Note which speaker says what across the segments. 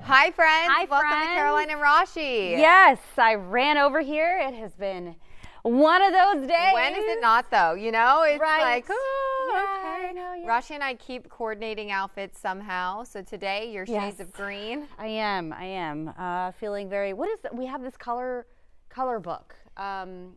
Speaker 1: Hi, friends.
Speaker 2: Hi,
Speaker 1: Welcome
Speaker 2: friends.
Speaker 1: to Caroline and Rashi.
Speaker 2: Yes, I ran over here. It has been one of those days.
Speaker 1: When is it not, though? You know, it's
Speaker 2: Right.
Speaker 1: like, oh,
Speaker 2: Yeah,
Speaker 1: okay.
Speaker 2: I know, yeah.
Speaker 1: Rashi and I keep coordinating outfits somehow. So today, your shades
Speaker 2: Yes.
Speaker 1: of green.
Speaker 2: I am feeling very. What is that? We have this color book, and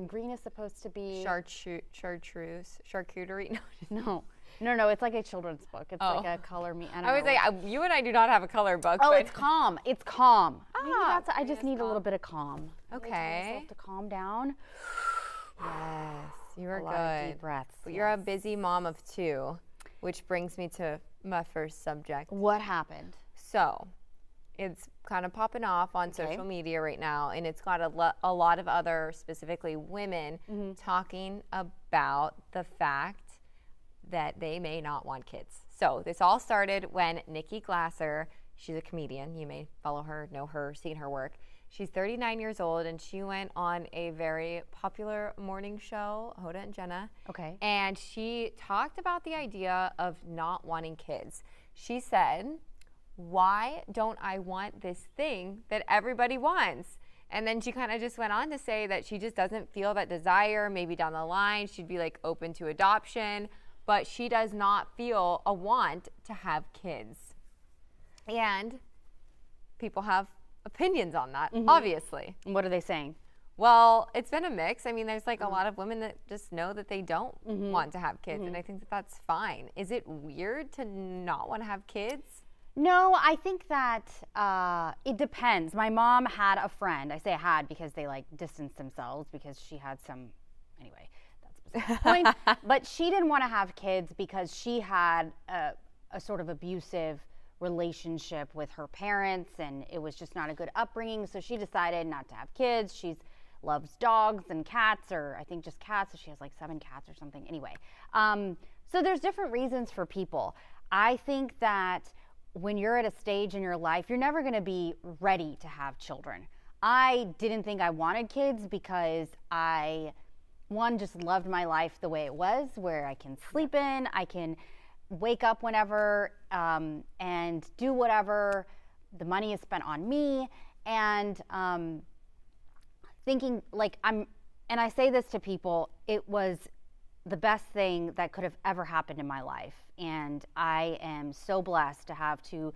Speaker 2: green is supposed to be charcuterie. No. It's like a children's book. It's like a color me.
Speaker 1: I would say you and I do not have a color book.
Speaker 2: Oh,
Speaker 1: but
Speaker 2: it's calm. Maybe that's. I
Speaker 1: green
Speaker 2: just
Speaker 1: is
Speaker 2: need a
Speaker 1: calm.
Speaker 2: little bit of calm. Really tell
Speaker 1: Okay.
Speaker 2: myself to calm down.
Speaker 1: Yes, you are
Speaker 2: A
Speaker 1: good.
Speaker 2: lot of deep breaths.
Speaker 1: But you're a busy mom of two, which brings me to my first subject.
Speaker 2: What happened?
Speaker 1: So, it's kind of popping off on social media right now, and it's got a lot of other, specifically women, talking about the fact that they may not want kids. So, this all started when Nikki Glasser, she's a comedian, you may follow her, know her, seen her work. She's 39 years old, and she went on a very popular morning show, Hoda and Jenna.
Speaker 2: Okay.
Speaker 1: And she talked about the idea of not wanting kids. She said, why don't I want this thing that everybody wants? And then she kind of just went on to say that she just doesn't feel that desire. Maybe down the line, she'd be like open to adoption, but she does not feel a want to have kids. And people have opinions on that, obviously.
Speaker 2: And what are they saying?
Speaker 1: Well, it's been a mix. I mean, there's like a lot of women that just know that they don't want to have kids, and I think that that's fine. Is it weird to not want to have kids?
Speaker 2: No, I think that it depends. My mom had a friend. I say had because they like distanced themselves because she had some, anyway, that's beside the point. But she didn't want to have kids because she had a sort of abusive relationship with her parents, and it was just not a good upbringing. So she decided not to have kids. She loves dogs and cats, or I think just cats. So she has like 7 cats or something. Anyway, so there's different reasons for people. I think that when you're at a stage in your life, you're never going to be ready to have children. I didn't think I wanted kids because I, one, just loved my life the way it was, where I can sleep in, I can wake up whenever, and do whatever. The money is spent on me, and thinking like and I say this to people, it was the best thing that could have ever happened in my life. And I am so blessed to have 2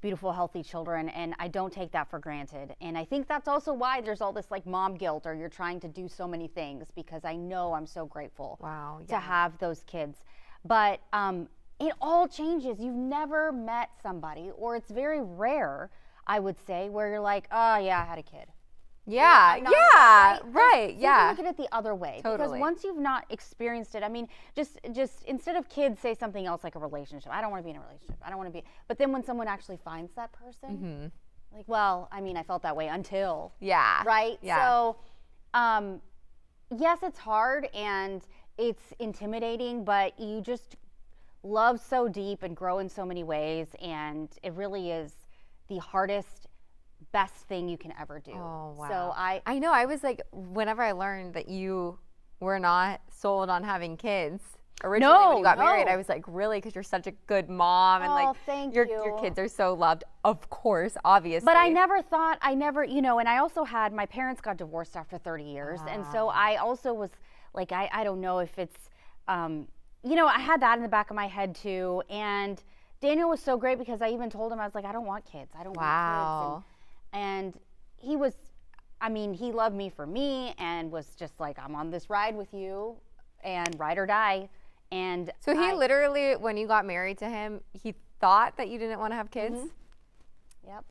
Speaker 2: beautiful, healthy children, and I don't take that for granted. And I think that's also why there's all this like mom guilt, or you're trying to do so many things, because I know I'm so grateful to have those kids. But it all changes. You've never met somebody, or it's very rare, I would say, where you're like, oh yeah, I had a kid.
Speaker 1: Yeah, right.
Speaker 2: You can look at it the other way.
Speaker 1: Totally.
Speaker 2: Because once you've not experienced it, I mean, just instead of kids, say something else like a relationship. I don't want to be in a relationship. I don't want to be. But then when someone actually finds that person, like, well, I mean, I felt that way until.
Speaker 1: Yeah.
Speaker 2: Right?
Speaker 1: Yeah.
Speaker 2: So, yes, it's hard and it's intimidating, but you just love so deep and grow in so many ways, and it really is the hardest, best thing you can ever do.
Speaker 1: Oh, wow.
Speaker 2: So
Speaker 1: I know. I was like, whenever I learned that you were not sold on having kids originally when you got married, I was like, really? Because you're such a good mom, and like
Speaker 2: thank
Speaker 1: your
Speaker 2: you.
Speaker 1: kids are so loved, of course, obviously.
Speaker 2: But I never, you know, and I also had, my parents got divorced after 30 years. And so I also was like, I don't know if it's, you know, I had that in the back of my head too. And Daniel was so great because I even told him, I was like, I don't want kids. I don't want kids. And he was, I mean, he loved me for me and was just like, I'm on this ride with you, and ride or die. And
Speaker 1: so he literally, when you got married to him, he thought that you didn't want to have kids?
Speaker 2: Yep.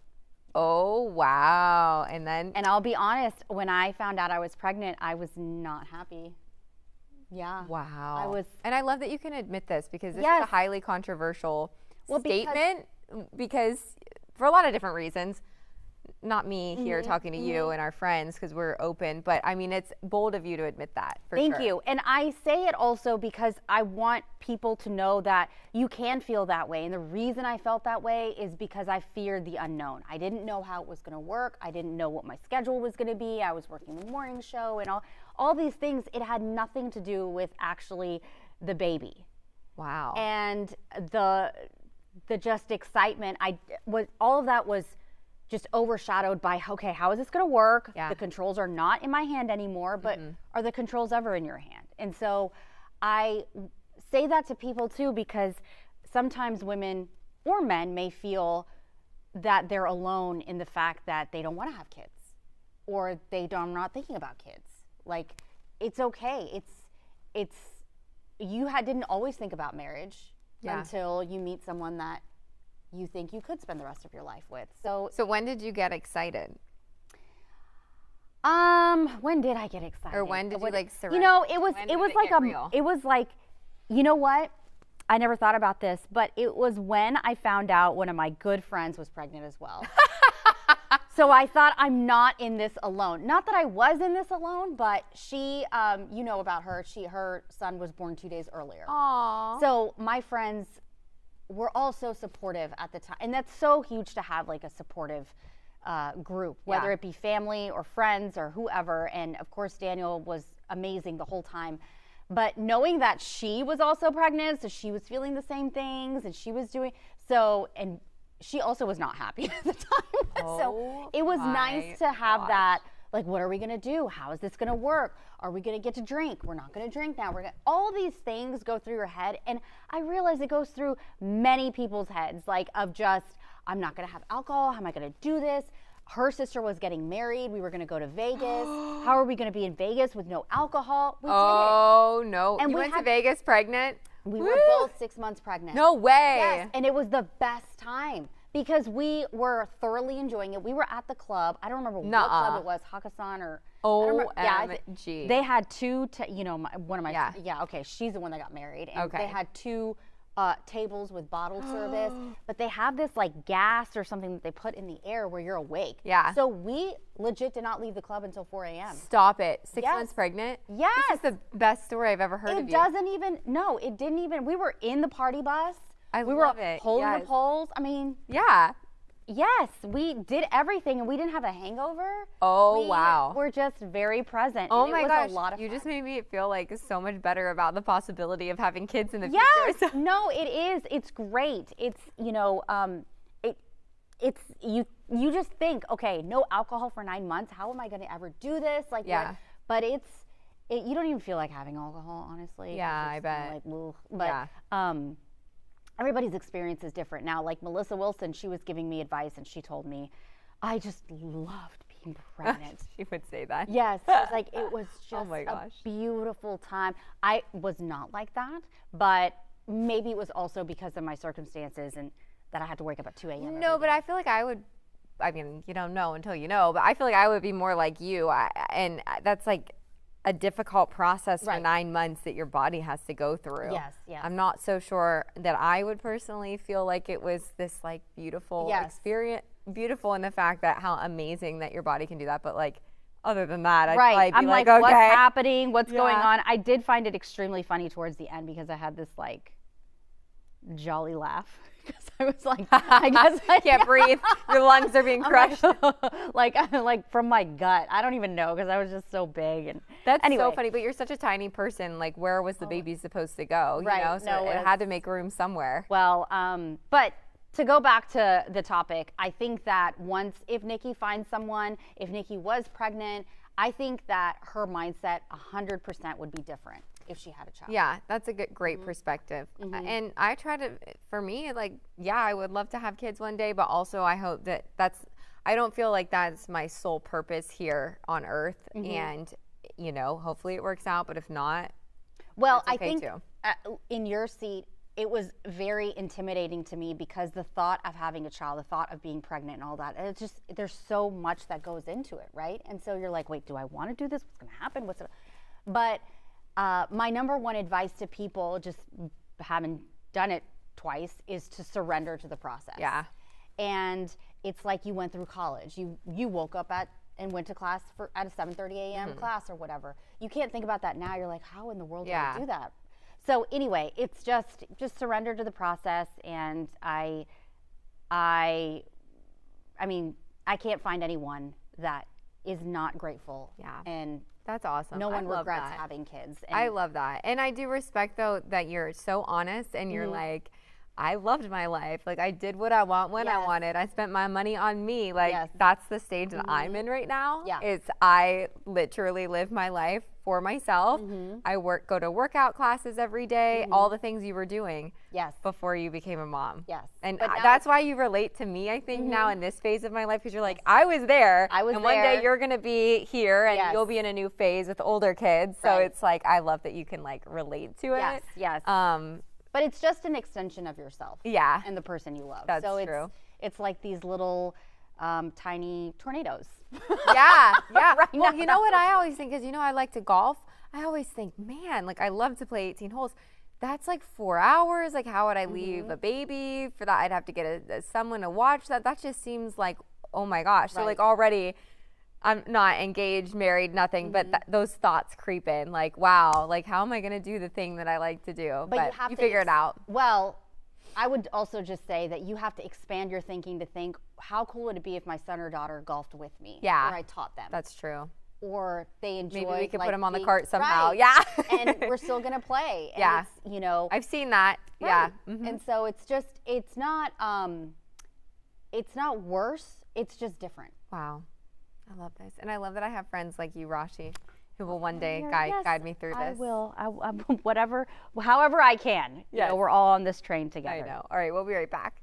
Speaker 1: Oh, wow. And then?
Speaker 2: And I'll be honest, when I found out I was pregnant, I was not happy. Yeah.
Speaker 1: Wow. And I love that you can admit this, because this is a highly controversial statement, because for a lot of different reasons. Not me here talking to you and our friends, because we're open, but I mean, it's bold of you to admit that.
Speaker 2: Thank you. And I say it also because I want people to know that you can feel that way. And the reason I felt that way is because I feared the unknown. I didn't know how it was going to work. I didn't know what my schedule was going to be. I was working the morning show and all these things. It had nothing to do with actually the baby.
Speaker 1: Wow.
Speaker 2: And the just excitement, all of that was just overshadowed by, okay, how is this going to work?
Speaker 1: Yeah.
Speaker 2: The controls are not in my hand anymore, but are the controls ever in your hand? And so I say that to people too, because sometimes women or men may feel that they're alone in the fact that they don't want to have kids, or are not thinking about kids. Like, it's okay. Didn't always think about marriage until you meet someone that you think you could spend the rest of your life with. So
Speaker 1: when did you get excited?
Speaker 2: When did I get excited?
Speaker 1: Or when did you like surrender?
Speaker 2: You know, it was like you know what? I never thought about this, but it was when I found out one of my good friends was pregnant as well. So I thought, I'm not in this alone. Not that I was in this alone, but she, you know about her. Her son was born 2 days earlier.
Speaker 1: Aww.
Speaker 2: So my friends were all so supportive at the time. And that's so huge to have like a supportive group, whether it be family or friends or whoever. And of course, Daniel was amazing the whole time. But knowing that she was also pregnant, so she was feeling the same things and she was doing so, and she also was not happy at the time. So it was nice to have that, like, what are we going to do? How is this going to work? Are we going to get to drink? We're not going to drink now. All these things go through your head. And I realize it goes through many people's heads, like of just, I'm not going to have alcohol. How am I going to do this? Her sister was getting married. We were going to go to Vegas. How are we going to be in Vegas with no alcohol? We did it.
Speaker 1: Oh, no.
Speaker 2: And
Speaker 1: you
Speaker 2: we
Speaker 1: went to Vegas pregnant?
Speaker 2: We were both 6 months pregnant.
Speaker 1: No way.
Speaker 2: Yes, and it was the best time because we were thoroughly enjoying it. We were at the club. I don't remember what club it was, Hakkasan or...
Speaker 1: OMG.
Speaker 2: They had two, one of my... Yeah, okay, she's the one that got married. And they had two tables with bottled service, but they have this like gas or something that they put in the air where you're awake.
Speaker 1: Yeah.
Speaker 2: So we legit did not leave the club until 4 a.m.
Speaker 1: Stop it. 6 months pregnant?
Speaker 2: Yes.
Speaker 1: This is the best story I've ever heard of you.
Speaker 2: It didn't even, we were in the party bus.
Speaker 1: We
Speaker 2: were
Speaker 1: it.
Speaker 2: holding the poles. I mean.
Speaker 1: Yeah.
Speaker 2: Yes, we did everything, and we didn't have a hangover.
Speaker 1: Oh, wow.
Speaker 2: We're just very present.
Speaker 1: Oh, my gosh.
Speaker 2: A lot of
Speaker 1: you
Speaker 2: fun.
Speaker 1: just made me feel like so much better about the possibility of having kids in the
Speaker 2: future.
Speaker 1: Yes.
Speaker 2: No, it is. It's great. It's, you just think, okay, no alcohol for 9 months. How am I going to ever do this? Like,
Speaker 1: yeah.
Speaker 2: But you don't even feel like having alcohol, honestly.
Speaker 1: Yeah, I bet.
Speaker 2: Everybody's experience is different. Now, like Melissa Wilson, she was giving me advice and she told me, I just loved being pregnant.
Speaker 1: She would say that.
Speaker 2: Yes. She was like, it was just
Speaker 1: a
Speaker 2: beautiful time. I was not like that, but maybe it was also because of my circumstances and that I had to wake up at 2 a.m.
Speaker 1: No, but I feel like you don't know until you know, but I feel like I would be more like you. And that's like a difficult process for 9 months that your body has to go through.
Speaker 2: Yes.
Speaker 1: I'm not so sure that I would personally feel like it was this like beautiful experience, beautiful in the fact that how amazing that your body can do that. But like, other than that, I'd probably be
Speaker 2: I'm like,
Speaker 1: okay.
Speaker 2: What's happening? What's going on? I did find it extremely funny towards the end because I had this like jolly laugh. Because I was like, I guess I
Speaker 1: can't breathe. Your lungs are being crushed.
Speaker 2: like from my gut. I don't even know because I was just so big. And
Speaker 1: that's so funny. But you're such a tiny person. Like, where was the baby supposed to go?
Speaker 2: Right.
Speaker 1: You know, so it had to make room somewhere.
Speaker 2: Well, but to go back to the topic, I think that if Nikki finds someone, if Nikki was pregnant, I think that her mindset 100% would be different if she had a child.
Speaker 1: Yeah, that's a great perspective. And I try to, for me, like, I would love to have kids one day, but also I hope that I don't feel like that's my sole purpose here on earth. And, hopefully it works out, but if not,
Speaker 2: well,
Speaker 1: it's okay
Speaker 2: I think in your seat, it was very intimidating to me because the thought of having a child, the thought of being pregnant and all that, it's just, there's so much that goes into it, right? And so you're like, wait, do I want to do this? What's going to happen? But my number one advice to people, just having done it twice, is to surrender to the process.
Speaker 1: Yeah.
Speaker 2: And it's like you went through college. You woke up and went to class at a 7:30 a.m. class or whatever. You can't think about that now. You're like, how in the world do I do that? So anyway, it's just surrender to the process. And I mean, I can't find anyone that is not grateful.
Speaker 1: Yeah.
Speaker 2: And
Speaker 1: that's awesome.
Speaker 2: No one regrets having kids.
Speaker 1: I love that. And I do respect, though, that you're so honest and you're like, I loved my life. Like, I did what I want when I wanted. I spent my money on me. Like, that's the stage that I'm in right now.
Speaker 2: Yeah.
Speaker 1: It's I literally live my life for myself. I go to workout classes every day, all the things you were doing before you became a mom.
Speaker 2: Yes.
Speaker 1: And that's why you relate to me, I think, now in this phase of my life, because you're like, I was there. And one day you're going to be here and you'll be in a new phase with older kids. So it's like, I love that you can like relate to it.
Speaker 2: Yes. But it's just an extension of yourself.
Speaker 1: Yeah.
Speaker 2: And the person you love.
Speaker 1: That's
Speaker 2: so
Speaker 1: true.
Speaker 2: It's like these little tiny tornadoes.
Speaker 1: Yeah.
Speaker 2: Right
Speaker 1: Well,
Speaker 2: now.
Speaker 1: you know what I always think is, I like to golf. I always think, man, like I love to play 18 holes. That's like 4 hours. Like, how would I leave a baby for that? I'd have to get someone to watch that. That just seems like, oh my gosh. So like already I'm not engaged, married, nothing, but those thoughts creep in. Like, wow, like how am I going to do the thing that I like to do? But you figure it out.
Speaker 2: Well, I would also just say that you have to expand your thinking to think, how cool would it be if my son or daughter golfed with me?
Speaker 1: Yeah.
Speaker 2: Or I taught them.
Speaker 1: That's true.
Speaker 2: Or they enjoy.
Speaker 1: Maybe we could
Speaker 2: like,
Speaker 1: put them on the cart somehow.
Speaker 2: Right.
Speaker 1: Yeah.
Speaker 2: And we're still going to play. And
Speaker 1: Yeah.
Speaker 2: it's,
Speaker 1: I've seen that.
Speaker 2: Right.
Speaker 1: Yeah.
Speaker 2: And so it's not worse. It's just different.
Speaker 1: Wow. I love this. And I love that I have friends like you, Rashi, who will one day guide me through this.
Speaker 2: I will. However I can.
Speaker 1: Yes.
Speaker 2: We're all on this train together.
Speaker 1: I know. All right, we'll be right back.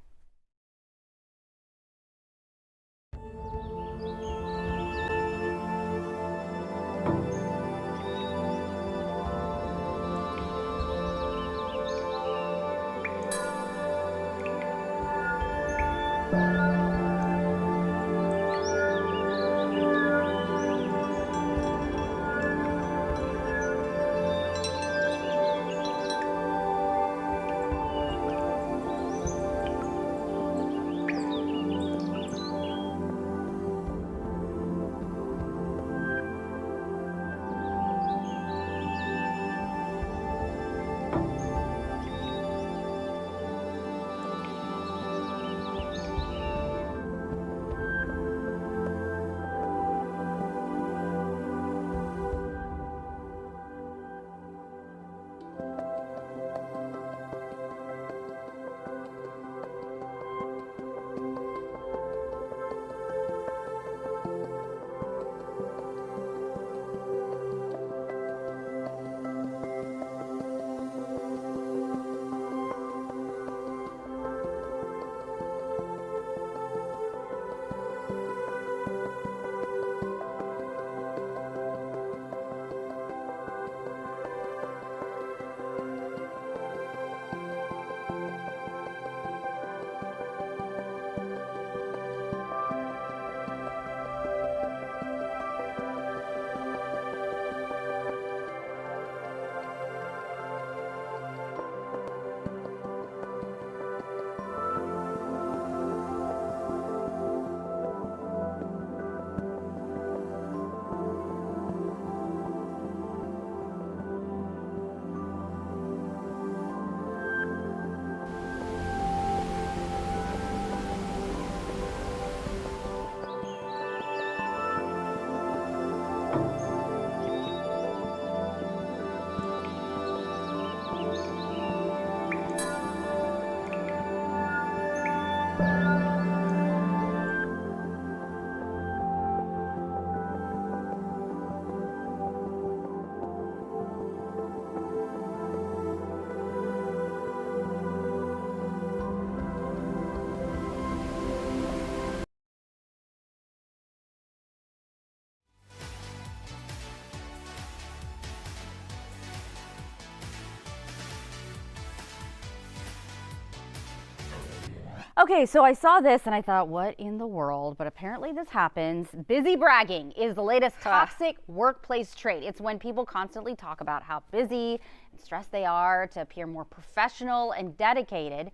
Speaker 2: Okay, so I saw this and I thought, what in the world? But apparently this happens. Busy bragging is the latest toxic workplace trait. It's when people constantly talk about how busy and stressed they are to appear more professional and dedicated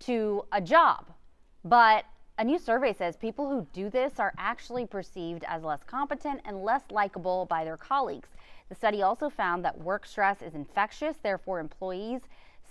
Speaker 2: to a job. But a new survey says people who do this are actually perceived as less competent and less likable by their colleagues. The study also found that work stress is infectious, therefore employees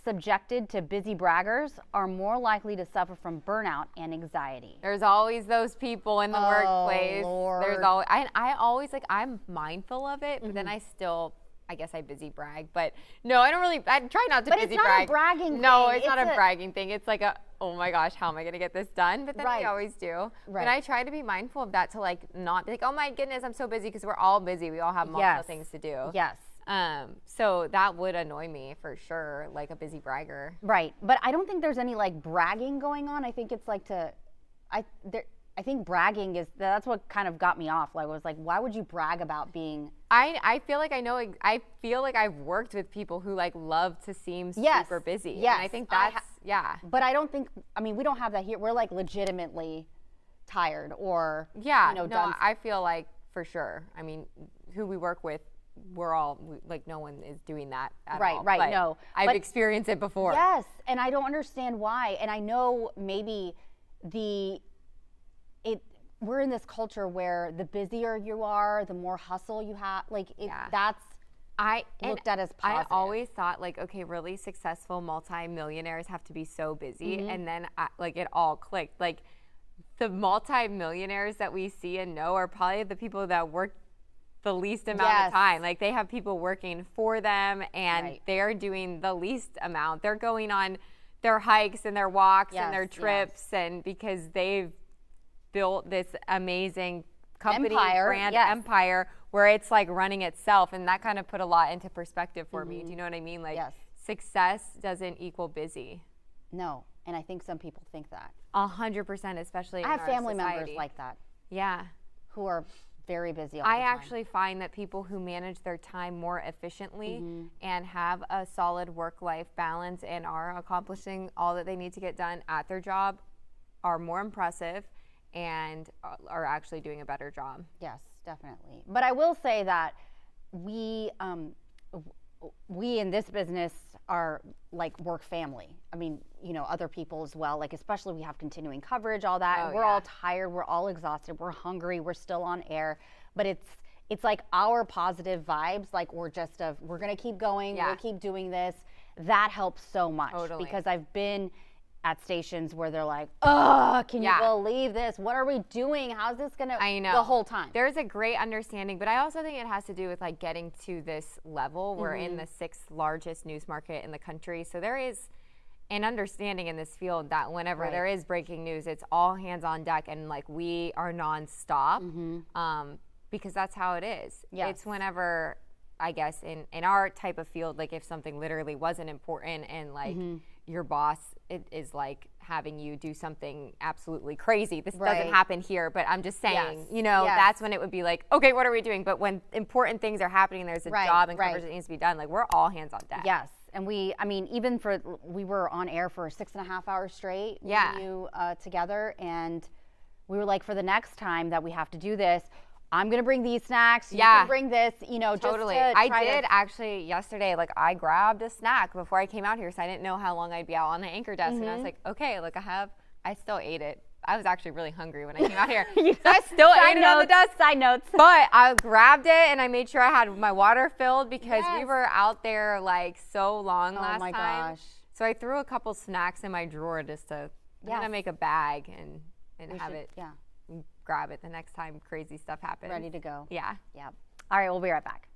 Speaker 2: subjected to busy braggers are more likely to suffer from burnout and anxiety.
Speaker 1: There's always those people in the workplace.
Speaker 2: Lord.
Speaker 1: There's always, I always like, I'm mindful of it, but then I still I guess I busy brag, but no, I try not to
Speaker 2: But
Speaker 1: busy
Speaker 2: it's not
Speaker 1: brag.
Speaker 2: a bragging
Speaker 1: No,
Speaker 2: thing.
Speaker 1: it's not a bragging thing. It's like oh my gosh, how am I going to get this done? But then we always do.
Speaker 2: Right.
Speaker 1: And I try to be mindful of that, to like not be like, oh my goodness, I'm so busy, because we're all busy. We all have multiple things to do.
Speaker 2: Yes.
Speaker 1: So that would annoy me for sure, like a busy bragger.
Speaker 2: Right. But I don't think there's any like bragging going on. I think it's like I think bragging that's what kind of got me off. Like, I was like, why would you brag about being?
Speaker 1: I feel like I feel like I've worked with people who like love to seem super busy.
Speaker 2: Yes.
Speaker 1: And I think that's,
Speaker 2: But I don't think, I mean, we don't have that here. We're like legitimately tired or, done.
Speaker 1: I feel like for sure. I mean, who we work with, we're all like, no one is doing that at all.
Speaker 2: Right,
Speaker 1: but
Speaker 2: no.
Speaker 1: I've experienced it before.
Speaker 2: Yes. And I don't understand why. And I know maybe we're in this culture where the busier you are, the more hustle you have. Like, that's looked at as positive.
Speaker 1: I always thought, like, okay, really successful multimillionaires have to be so busy.
Speaker 2: Mm-hmm.
Speaker 1: And then, like, it all clicked. Like, the multimillionaires that we see and know are probably the people that work the least amount of time. Like, they have people working for them, and they're doing the least amount. They're going on their hikes and their walks and their trips, and because they've built this amazing company, brand empire, where it's like running itself. And that kind of put a lot into perspective for me. Do you know what I mean? Like, success doesn't equal busy.
Speaker 2: No. And I think some people think that.
Speaker 1: 100%, especially in
Speaker 2: I have
Speaker 1: our
Speaker 2: family
Speaker 1: society.
Speaker 2: members like that.
Speaker 1: Yeah.
Speaker 2: Who are very busy all the time.
Speaker 1: I actually find that people who manage their time more efficiently and have a solid work-life balance and are accomplishing all that they need to get done at their job are more impressive and are actually doing a better job.
Speaker 2: Yes, definitely. But I will say that we in this business are like work family. I mean, other people as well, like, especially we have continuing coverage, all that. And we're all tired, we're all exhausted, we're hungry, we're still on air. But it's like our positive vibes, like we're going to keep going, we'll keep doing this. That helps so much.
Speaker 1: Totally.
Speaker 2: Because I've been at stations where they're like, oh, can you believe this? What are we doing? How's this going to,
Speaker 1: I know.
Speaker 2: The whole time.
Speaker 1: There's a great understanding, but I also think it has to do with like getting to this level. We're in the 6th largest news market in the country. So there is an understanding in this field that whenever there is breaking news, it's all hands on deck, and like we are nonstop, because that's how it is.
Speaker 2: Yes.
Speaker 1: It's whenever, I guess, in our type of field, like if something literally wasn't important and like your boss is like having you do something absolutely crazy. This doesn't happen here, but I'm just saying, that's when it would be like, okay, what are we doing? But when important things are happening, there's a job and coverage that needs to be done. Like, we're all hands on deck.
Speaker 2: Yes. And we were on air for 6.5 hours straight. You together, and we were like, for the next time that we have to do this, I'm going to bring these snacks. You can bring this,
Speaker 1: Totally.
Speaker 2: Just to
Speaker 1: I did actually yesterday, like I grabbed a snack before I came out here, so I didn't know how long I'd be out on the anchor desk. And I was like, okay, like I still ate it. I was actually really hungry when I came out here. So I still ate it on the desk.
Speaker 2: Side notes.
Speaker 1: But I grabbed it and I made sure I had my water filled, because we were out there like so long last time. Oh my gosh. So I threw a couple snacks in my drawer just to make a bag and have it. Yeah. Grab it the next time crazy stuff happens.
Speaker 2: Ready to go.
Speaker 1: Yeah.
Speaker 2: Yeah. All right, we'll be right back.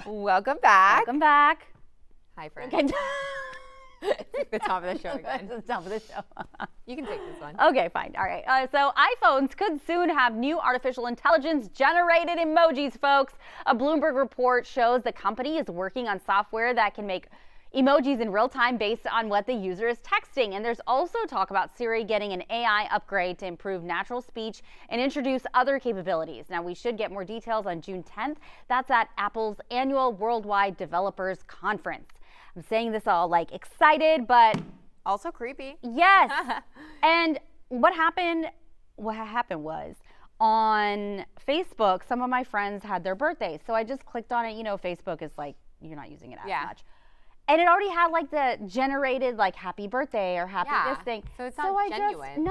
Speaker 1: Welcome back.
Speaker 2: Welcome back.
Speaker 1: Hi, friend.
Speaker 2: Okay.
Speaker 1: The top of the show again.
Speaker 2: The top of the show.
Speaker 1: You can take this one.
Speaker 2: Okay, fine. All right. So iPhones could soon have new artificial intelligence generated emojis, folks. A Bloomberg report shows the company is working on software that can make emojis in real time based on what the user is texting. And there's also talk about Siri getting an AI upgrade to improve natural speech and introduce other capabilities. Now, we should get more details on June 10th. That's at Apple's annual Worldwide Developers Conference. I'm saying this all like excited, but
Speaker 1: also creepy.
Speaker 2: Yes. And what happened was on Facebook, some of my friends had their birthdays. So I just clicked on it. You know, Facebook is like, you're not using it as much. And it already had like the generated like happy birthday or happy this thing.
Speaker 1: So it's not genuine.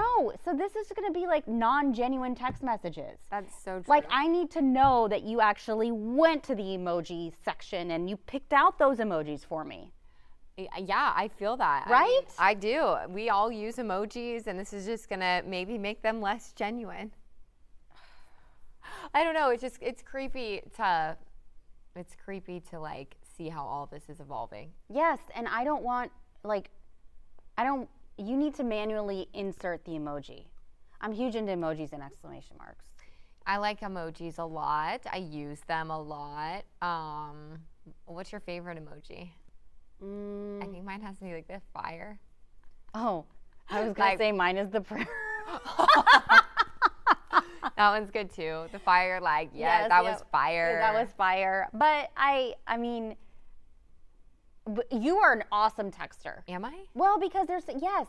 Speaker 2: So this is going to be like non-genuine text messages.
Speaker 1: That's so true.
Speaker 2: Like I need to know that you actually went to the emoji section and you picked out those emojis for me.
Speaker 1: Yeah, I feel that.
Speaker 2: Right?
Speaker 1: I do. We all use emojis, and this is just going to maybe make them less genuine. I don't know. It's creepy to like see how all this is evolving.
Speaker 2: Yes, and I don't want you need to manually insert the emoji. I'm huge into emojis and exclamation marks.
Speaker 1: I like emojis a lot. I use them a lot. What's your favorite emoji? I think mine has to be like the fire.
Speaker 2: Oh, I was going to say mine is the prayer.
Speaker 1: That one's good too. The fire, like, that was fire.
Speaker 2: That was fire. But I mean, you are an awesome texter.
Speaker 1: Am I?
Speaker 2: Well, because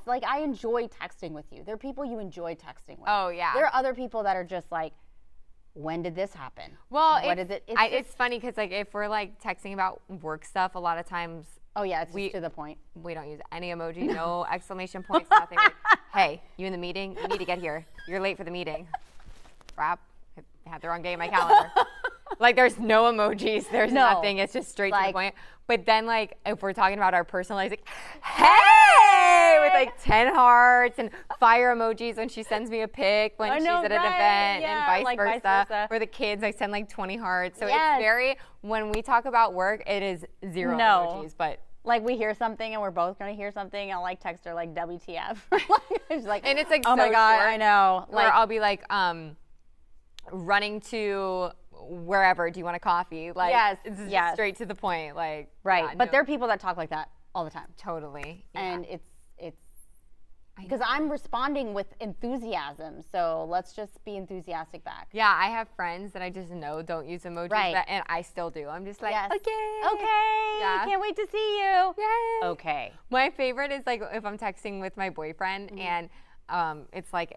Speaker 2: like I enjoy texting with you. There are people you enjoy texting with.
Speaker 1: Oh, yeah.
Speaker 2: There are other people that are just like, when did this happen?
Speaker 1: Well,
Speaker 2: it's
Speaker 1: funny because like if we're like texting about work stuff, a lot of times.
Speaker 2: Oh yeah, it's just to the point.
Speaker 1: We don't use any emoji, no exclamation points, nothing. Like, hey, you in the meeting? You need to get here. You're late for the meeting. Crap, I had the wrong day in my calendar. Like there's no emojis, there's nothing. It's just straight to the point. But then like if we're talking about our personal lives, like, hey, with like 10 hearts and fire emojis when she sends me a pic when she's at an event and vice versa. For the kids, I send like 20 hearts. So it's very, when we talk about work, it is zero emojis, but.
Speaker 2: Like we hear something and we're both gonna hear something. I'll like text her like WTF. She's like,
Speaker 1: and it's like,
Speaker 2: oh my God, I know.
Speaker 1: Like, or I'll be like, running to wherever. Do you want a coffee? Like, it's straight to the point. Like,
Speaker 2: but there are people that talk like that all the time.
Speaker 1: Totally.
Speaker 2: And it's because I'm responding with enthusiasm. So let's just be enthusiastic back.
Speaker 1: Yeah, I have friends that I just know don't use emojis, and I still do. I'm just like, okay.
Speaker 2: Yeah. Can't wait to see you.
Speaker 1: Yay.
Speaker 2: Okay.
Speaker 1: My favorite is like if I'm texting with my boyfriend and it's like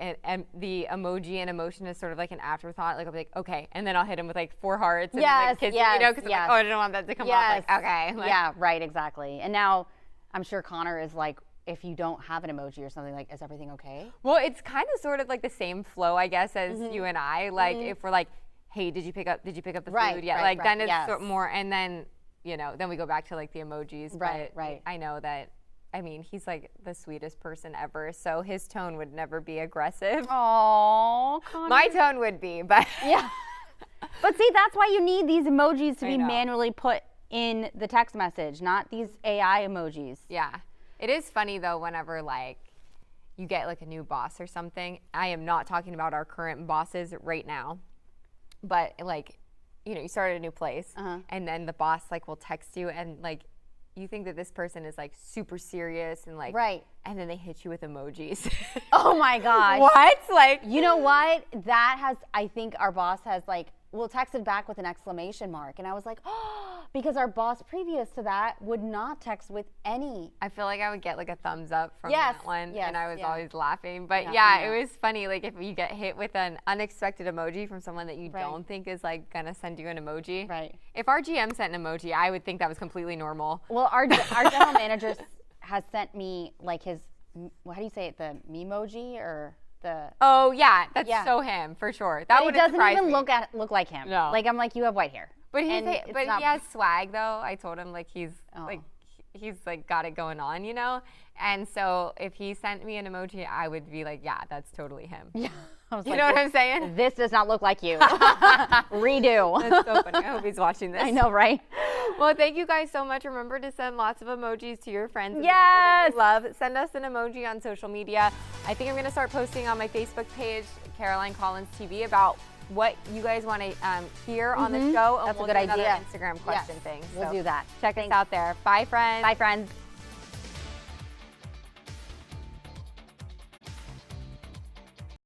Speaker 1: the emoji and emotion is sort of like an afterthought. Like I'll be like, okay, and then I'll hit him with like 4 hearts and then, like kiss him, you know, because I'm like, oh, I didn't want that to come off. Like, okay. Like,
Speaker 2: yeah, right, exactly. And now I'm sure Connor is like, if you don't have an emoji or something, like, is everything okay?
Speaker 1: Well, it's kind of sort of like the same flow, I guess, as you and I. Like if we're like, hey, did you pick up the food yet? Like then it's sort of more, and then then we go back to like the emojis. But I know that. I mean, he's like the sweetest person ever, so his tone would never be aggressive.
Speaker 2: Oh, Connor.
Speaker 1: My tone would be, but
Speaker 2: yeah. But see, that's why you need these emojis to be manually put in the text message, not these AI emojis.
Speaker 1: Yeah. It is funny though whenever like you get like a new boss or something. I am not talking about our current bosses right now, but like, you start at a new place and then the boss like will text you and like you think that this person is like super serious and like and then they hit you with emojis.
Speaker 2: Oh my gosh.
Speaker 1: What? Like,
Speaker 2: you know what? I think our boss has like, we'll text it back with an exclamation mark. And I was like, oh, because our boss previous to that would not text with any.
Speaker 1: I feel like I would get like a thumbs up from that one. And I was always laughing. But it was funny. Like if you get hit with an unexpected emoji from someone that you don't think is like going to send you an emoji.
Speaker 2: Right.
Speaker 1: If our GM sent an emoji, I would think that was completely normal.
Speaker 2: Well, our general manager has sent me like his, how do you say it? The memoji or the.
Speaker 1: Oh yeah, that's so him for sure. That
Speaker 2: would doesn't even look like him.
Speaker 1: No.
Speaker 2: Like I'm like, you have white hair.
Speaker 1: But he has swag though. I told him like he's like got it going on, And so if he sent me an emoji, I would be like, yeah, that's totally him.
Speaker 2: Yeah. I was
Speaker 1: You know what I'm saying?
Speaker 2: This does not look like you. Redo.
Speaker 1: That's so funny. I hope he's watching this.
Speaker 2: I know, right?
Speaker 1: Well, thank you guys so much. Remember to send lots of emojis to your friends. And
Speaker 2: Yes.
Speaker 1: the people that you love. Send us an emoji on social media. I think I'm going to start posting on my Facebook page, Caroline Collins TV, about what you guys want to hear on the show. And
Speaker 2: That's
Speaker 1: we'll
Speaker 2: a good
Speaker 1: do another
Speaker 2: idea.
Speaker 1: Instagram question thing.
Speaker 2: We'll
Speaker 1: So
Speaker 2: do that.
Speaker 1: check us out there. Bye, friends.
Speaker 2: Bye, friends.